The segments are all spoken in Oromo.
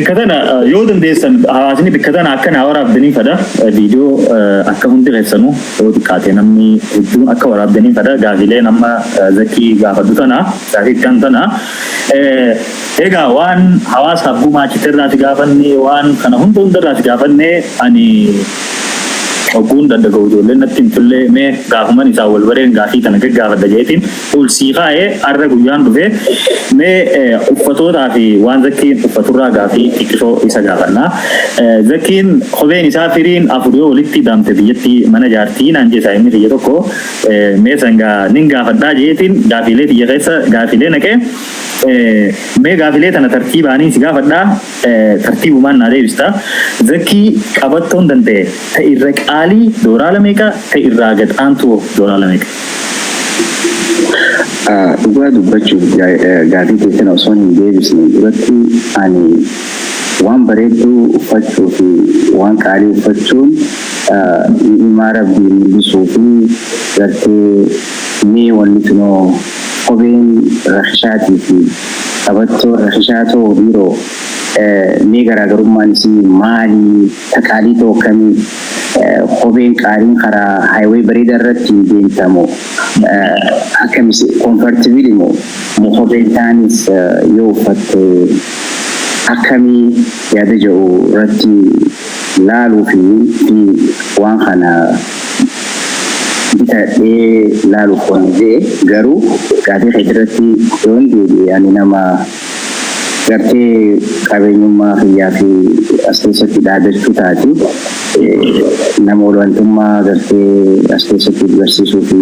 كذا يودن ديسن هاسني بكذا أكن أورا بدني فدا فيديو أكون ديسنو ود كاتنا مي دون أكورا بدني فدا قابلين أما ذكي قابدتنا ذكي كنتنا إيجا وان حواس حبو ما تشتر ناس قابلني وان كنا هم تندر ناس قابلني أني أقول ده دعوة لأن تنتظر مه قاهما نساول برين قاهي تناك قاهد دجيتين والسيخة أرجويان بفه مه أفتور هذه وان ذكين أفتور قاهي تكشو إسا قاهنا ذكين خبين إسافرين أفريو ولتي دام تبيتي من جارتين أنجي سايمي تيجي تكو مه سانغا نينغا فدا جيتين قافلة تيجي كيسا قافلة نكى مه قافلة تنا ترتيب آني سيجا فدا ترتيب ومان نادي بستا ذكي كابتون دنته تيرك Ali dorala meka keiragat antu dorala meka. Dua baju gadi kita nak soalnya Davis ni berarti ani wan beredu ufatsu fi wan kali ufatsun imara bi sufi berarti ni wan itu no kobin rakhshati fi abatto rakhshato biro ni garagaruman si mali takali to kami خوبين كارين خرا هايوي بريد الرتين بين تامو أكمل كونفرتبيلي مو خوبين تانيس يوفت أكمل يادجو رتي لالو في وان خنا بيتا لالو فونزي غرو كافي خدرتي دون دي يعني نما करते कावेनुमा या फिर अस्ते से दादर चुताती namoolwantummaa agartee as keessatti barsiisuu fi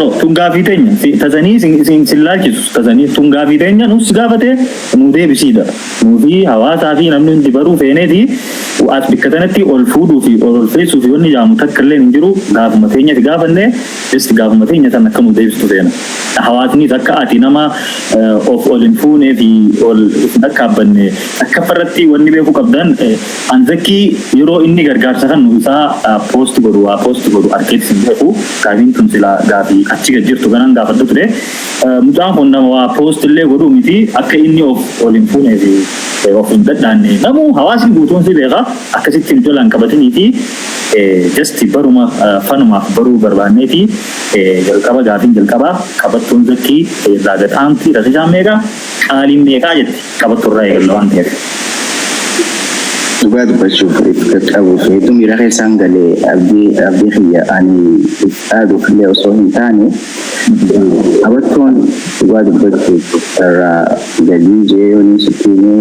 no tungaa fi teenya tasanii sin laalchisu tasanii tungaa fi teenya nus gaafate nu deebisiidha nuufi hawaasaa fi namni hundi baruu feeneeti as bikka sanatti ol fuudhuu fi ol feesuu fi wanni jaamu takka illee hin jiru gaafuma teenyati gaafanne just gaafuma teenya san akka nu deebistu feena hawaasni takka ati nama of ol hin fuunee fi ol akka abbanne akka farratti wanni beekuu qabdan anzakii yeroo inni gargaarsa kan nu isaa post godhu arkeetis hin beeku kaabiin tun sila gaafii achi gad jirtu ganan gaafadhu ture mucaan kun nama waa post illee godhuu miti akka inni of ol hin fuunee fi of hin dadhaanne namu hawaasni guutuun si beeka akkasitti hin tolaan qabatiniiti just baruma fanumaaf baruu barbaanneeti jalqaba gaafiin jalqaba qabattuun zakkii irraa gadhaamti rasishaan meeqa qaaliin meeqaa jetti qabattu irraa eegalla waan ta'eef. Duga bashuf kitabu itu mirahe sanggale abdi khiya ani istadu khiya usohintani abaton duga bashuf ra galije oni sitine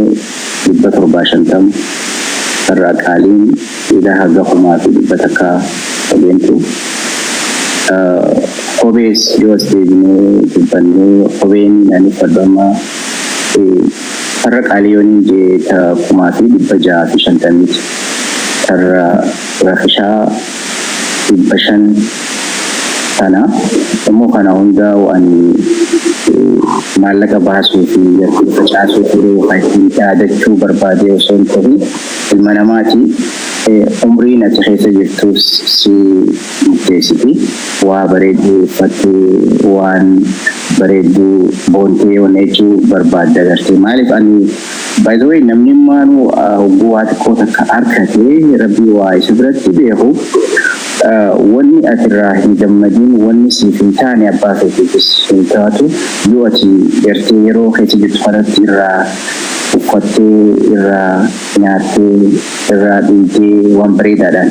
dibbatur bashantam ra qalin ila haga khumati dibbataka bentu qobes jostine dibbanne qoben ani fadama Karena kalian je kumati dibaca di shantamit karena rakisha dibashan sana semua kana unda wani malaga bahasu fi baca sufuru kaiti ada cu berbade usun kori ilmana mati umri na cahaya jirtu si mutesipi wa beredu fatu wan beredu bonte oneju berbada garti malif ani by the way namni manu buat kota ka arkate rabbi wa isbrati behu wani atrahi damadin wani sifintani abbafe bisintatu yuati ertero kheti bitfarat ira ufatte ira nyate ira dinte wan bereda dan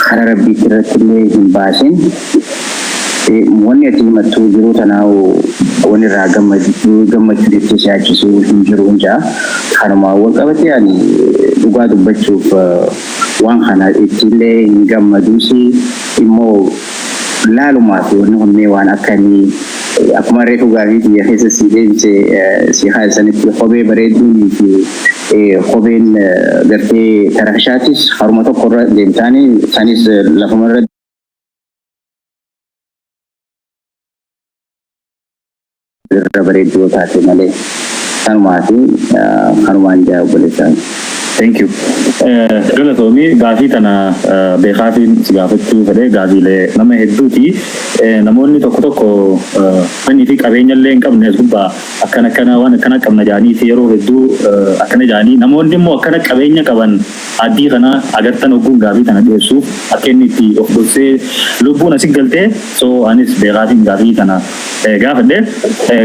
khara rabbi tiratile imbasin wani ati matu jiru tanawo wani ragam gamati dite shachi su jiru unja kharma waqabati yani duga dubbachu wan khana itile ngamadusi imo lalu matu ne wan akani akmare ko gari dia hesa side si hasan ki khobe baredu ki khoben garte tarashatis kharmato qurra dentani sanis lafamara beredu taate male kan mati kan wanja boleh Thank you. Galatoomii gaafii tana beekaafiin si gaafachuu fedhee gaafiilee nama hedduuti. Namoonni tokko tokko manii fi qabeenya illee hin qabne gubbaa akkana waan akkana qabna jedhanii fi yeroo hedduu akkana jedhanii namoonni immoo akkana qabeenya qaban addii kana agartan ogguun gaafii tana dhiyeessuuf akka inni itti of gorsee lubbuun asii galtee so anis beekaafiin gaafii tana gaafadhe.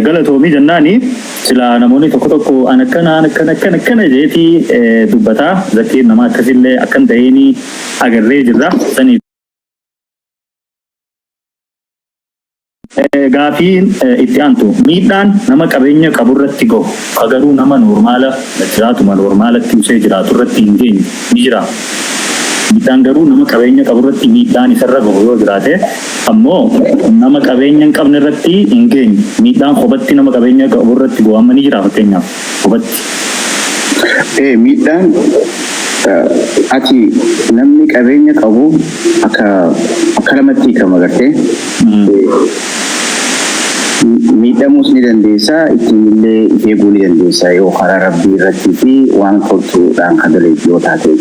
Galatoomii jennaani sila namoonni tokko tokko an akkana jeetii dubbataa zakiin nama akkasillee akkan ta'eenii agarree jirra sanii gaafiin itti aantu miidhaan nama qabeenya qaburratti gahu agaruu nama normaala jiraatuma normaalatti usee jiraatu irratti hin geenye ni jira. Miidhaan garuu nama qabeenya qaburratti miidhaan isarra gahu yoo jiraate ammoo nama qabeenya hin qabne irratti hin geenye miidhaan kophaatti nama qabeenya qaburratti gahu amma ni jira fakkeenyaaf kophaatti. Miidhaan ati namni qabeenya qabu akka lamatti hiikama gartee miidhamuus ni dandeessa ittiin illee eeguu ni dandeessa yoo karaa rabbii irratti fi waan toltuudhaan kan dalagu yoo taate.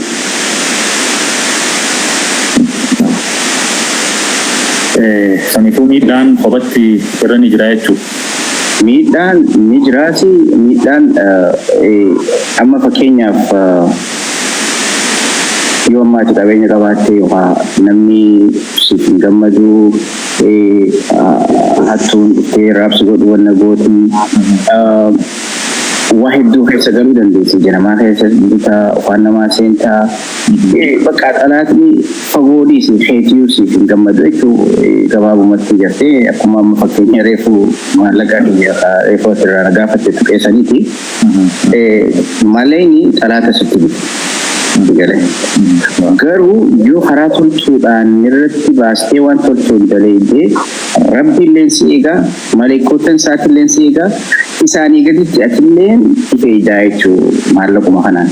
Saniifuu miidhaan kophaatti irra ni jira jechuudha. Miidhaan ni jiraati. Miidhaan amma fakkeenyaaf yoo ammaati qabeenya qabaatte yookaan namni siif hin gammadu hattuun ittee raabsi godhu wanna gootii waa hedduu keessa galuu dandeessi janamaa keessa bitaa waan namaa seentaa bakka xalaatni fagoo dhiisi keetiyuu siif hin gammadu jechuu gabaabumatti jirtee akkuma amma fakkeenya reefu maallaqa reefu asirraa gaafatte tuqeessaniiti maleenyi xalaata sitti bitu. Garuu yoo karaa tolchuudhaan irratti baastee waan tolchuun daleedee rabbi illeen si eegaa maleekotan isaati illeen si eegaa isaanii gaditti atilleen ife idaa jechuu maallaquma kanaan.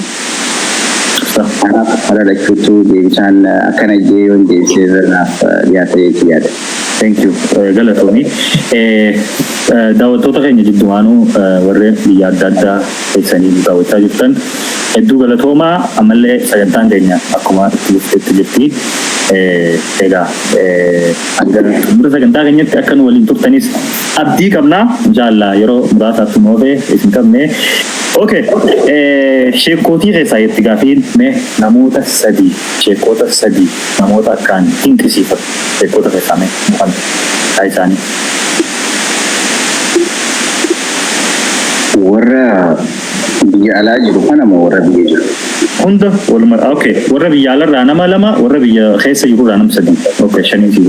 Kanaaf falalachuutu deebisaan akkana jee yoo hin deebisee irraaf dhiyaata jechuu yaada. Thank you. Galatoomii. Daawwattoota keenya jiddumaanuu warreen biyya adda addaa keessanii daawwachaa jirtan hedduu galatoomaa ammallee sagantaan keenya akkuma itti jirti. Egaa xumura sagantaa keenyatti akka nu waliin turtanis abdii qabnaa jaallaa yeroo muraasaatti moofee isin qabne. Okay. Sheekootii keessaa itti gaafiin mee namoota sadii sheekoota sadii namoota akkaan dinqisiifatu sheekoota keessaa mee maqaa isaanii. Warra biyya alaa jiru kana moo warra biyya jiru? Hunda walumaa okay warra biyya alaarraa nama lama warra biyya keessa jirurraa nama sadii okay shanii fi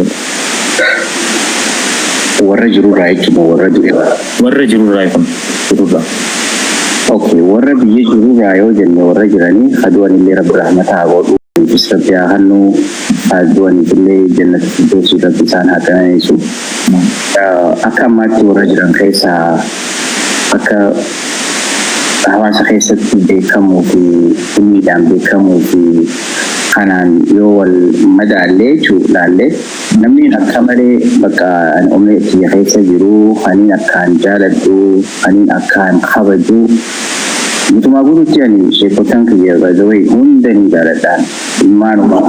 warra jirurraa jechuudha warra jirurraa. Warra jirurraa jirurraa. Okay, warra biyya jirurraa yoo jenne warra jiranii aduun illee rabbi rahmataa godhu bis rabbi hannu aduun illee jannati firdoosi rabbi isaan haa qananiisu. Akka ammaatti warra jiran keessaa akka hawaasa keessatti beekamuu fi dhimmiidhaan beekamuu fi kanaan yoo wal madaallee laallee namni akka malee bakka umrii itti keessa jiru kaniin akkaan jaaladhu kaniin akkaan kabaju mutumaa guutuutti ani sheekotan kiyya bazawee hunda ni jaaladhaan ilmaanuma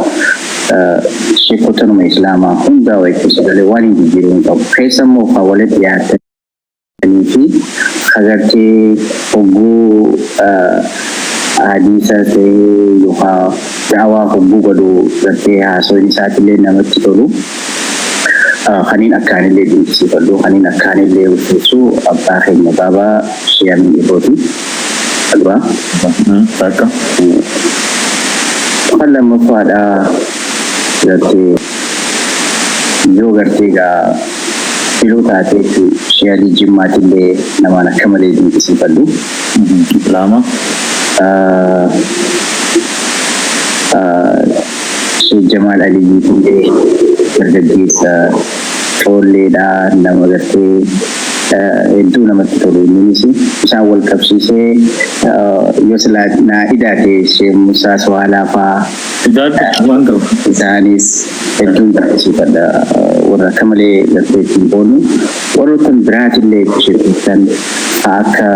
sheekotanuma islaamaa hundaa wayittu sagalee waan hin jijjiiruu hin qabu keessa immoo kan walitti dhiyaatanii fi agartee hogguu hadiisa ta'ee yookaan daawaa hogguu godhu gartee haasoon isaatiillee namatti tolu kaniin akkaanillee dinqisiifadhu kaniin akkaanillee ulfeessu abbaa keenya baabaa Shiyaamii Ibooti. Aduraa. Bakka. Kan lammaffaadha gartee yoo gartee gaa filuu taateetti Shiyaalii Jimmaatillee namaan akka malee dinqisiifadhu. Lama. Sheikh Jamal Aliyyillee dargaggeessa foolleedha nama gartee hedduu namatti tolu innis isaan wal qabsiisee yoo silaa naa idaate Sheikh Musaa Swaalaa fa'aa isaanis hedduun barsiifadha warra akka malee gartee ittiin boonu warroota biraatillee sheekottan akka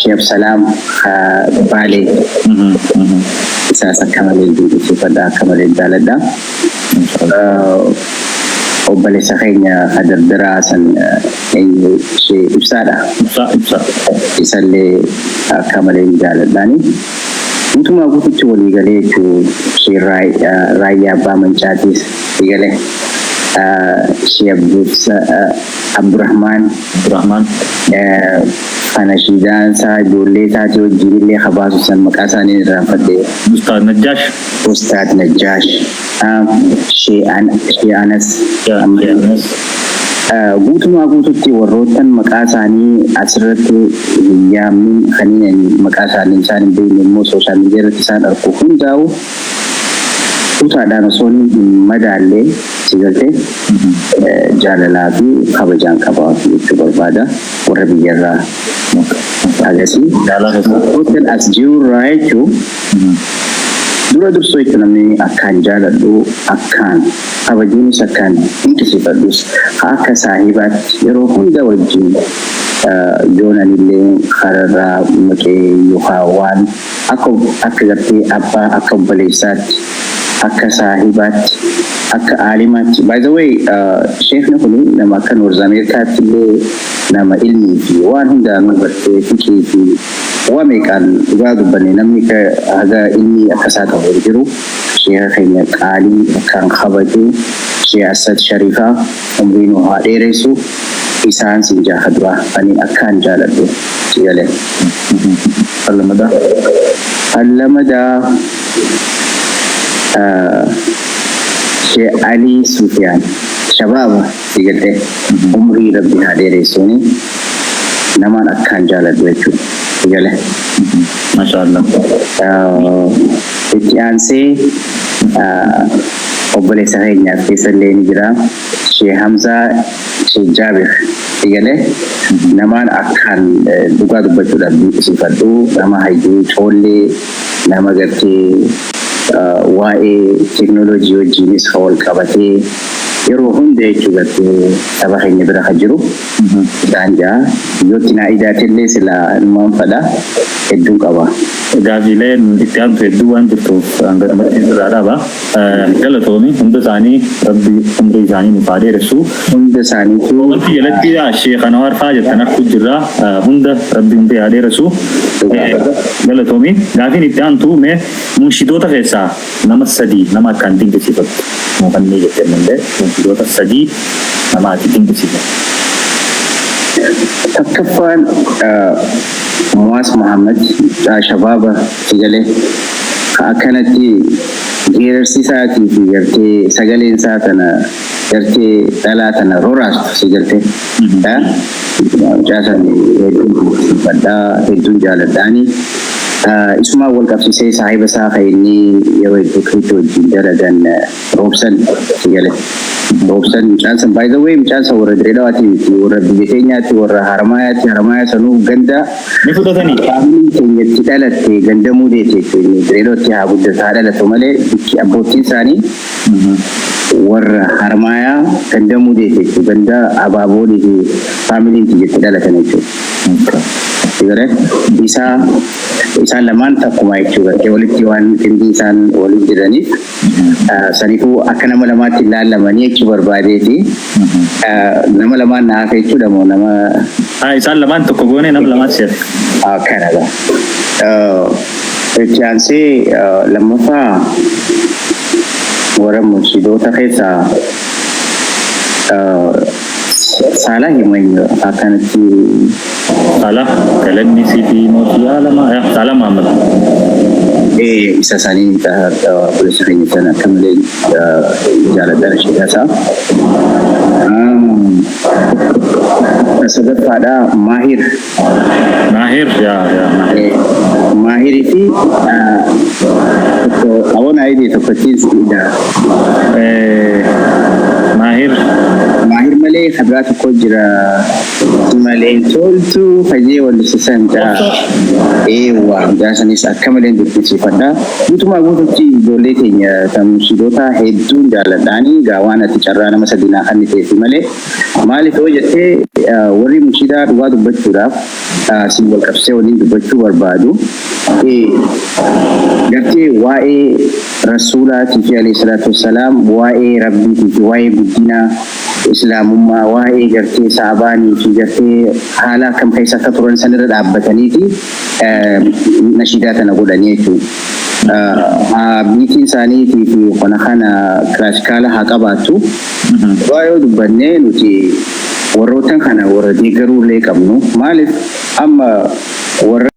Sheikh Salam Bale isa kamalee dinqisiifadha kamalee jaaladha. Obboleessa keenya Hadardaraa san ishee ibsaadha. Isallee kamalee jaaladhaani. Guutumaa guututti walii galee jechuun ishee raayyaa abbaa mancaatis galee. Sheikh Abdurrahman kana shidaan saa ijoollee taatee wajjin illee habaasu san maqaa isaanii irraanfadhe. Ustaad Najjaash Sheikh Anas guutumaa guututti warroottan maqaa isaanii asirratti yaamni kaniin maqaa isaanii isaan hin beekne immoo sooshaal miidiyaa irratti isaan argu hundaa'u kutaadhaan osoo hin madaallee sigalte jaalalaa fi kabajaan qabaa jechuu barbaada warra biyyarraa agasii hotel as jirurraa jechuun dura dursoo jechuun namni akkaan jaaladhu akkaan kabajiinis akkaan dinqisiifadhus akka saahibaatti yeroo hunda wajjin yoonanillee kararraa maqee yookaan waan akka gartee abbaa akka obboleessaatti akka saahibaatti akka aalimaatti. By the way, sheekni kun nama akka Noorz Ameerikaatti illee nama ilmii fi waan hundaanuu bartee fikii fi waa meeqaan dhugaa dubbanne namni haga ilmii akka isaa qabu jiru sheeka keenya qaalii akkaan kabaju Sheekh Asad Sharifaa umriin haa dheeressu isaan sin jaahadwa ani akkaan jaaladhu sigalee. Allamadaa Sheikh Ali Sufyan shababa sigalte umrii rabbi haa dheeressuuni namaan akkaan jaaladhu jechuudha sigalee. Mashaallah. Itti aansee obboleessa keenyaaf keessallee ni jira Sheikh Hamzaa Sheikh Jaabir sigalee namaan akkaan dhugaa dubbachuudhaaf dinqisiifadhu nama hayyuu coollee nama gartee waa'ee teknooloojii wajjinis wal qabatee yeroo hunda jechuu gartee saba keenya bira kan jiru isaan jaa yootti naa idaatillee sila ilmaan fadha hedduu qaba. Gaafileen itti aantu hedduu waan jirtuuf hanga namatti irraadhaaba. Galatoomi hunda isaanii rabbi umrii isaanii nuuf haa dheeressu. Hunda isaaniitu wanti jalatti Sheekh Anwaar fa'aa jettan akka jirra hunda rabbi umrii haa dheeressu. Galatoomi gaafiin itti aantu mee munshidoota keessaa nama sadii nama akkaan dinqisiifatu muufannee jettee illee munshidoota sadii nama ati dinqisiifatu. Takkaffaan Muwaas Muhammad shababa sigalee akkanatti geerarsiisaatii fi gartee sagaleen isaa tana gartee dhalaa tana roraastu sigaltee jaasan hedduun jaaladhaani. Isuma wal qabsiisee saahiba isaa kan inni yeroo hedduu kiriitti wajjin dalagan roobsan sigalee. Roobsan mucaan by the way mucaan warra Direedawaati miti warra biyya keenyaatti warra Haramaayaa sanuu ganda ni fudhatanii faamiliin keenyatti dhalatte ganda muudeeti jechuudha. Direedawaatti haa guddataa dhalatu malee bikki abbootiin isaanii warra Haramaayaa ganda muudeeti jechuudha. Ganda Abaaboolii fi faamiliin keenyatti dhalatan jechuudha. Isaan lamaan takkuma jechuudha. Walitti waan qindii isaan waliin jiraniif saniifuu akka nama lamaatti ilaalamanii jechuu barbaadeeti. Nama lamaan na hafe jechuudha moo nama isaan lamaan tokko goone nama lamaan seera. Kanadha. Itti aansee lammaffaa warra munshidoota keessaa Salah himanyo akkanatti Salah galanni sitii mootii alamaa Salah Muhammad isa sanii polisi keenya sana akka malee jaaladhaan ishee sadaffaadha Mahir Mahirii fi awon aidee tokkochiin siidha Mahir malee kabraa tokko jira malee toltu hajee wallisisanta eewwa jaasanis akka malee dubbisiifadha guutumaa guututti ijoollee keenya tamushiidota hedduun jaaladhaanii gaawaan ati carraa nama sadinaa kan ta'eef malee maaliif yoo jettee warri mushiidaa dhugaa dubbachuudhaaf siin wal qabsee waliin dubbachuu barbaadu gartee waa'ee rasuulaatii fi alayhi salaatu wassalaam waa'ee rabbiitii fi waa'ee guddina islaamummaa waa'ee gartee saabaanii fi gartee haala akkam keessa akka turan sanirra dhaabbataniiti nashiidaa tana godhanii jechuudha. Biitiin isaaniitii fi kana kilaasikaala haa qabaattu. Waa'ee dubbannee nuti warroota kana warra deeggaruullee qabnu maaliif amma warra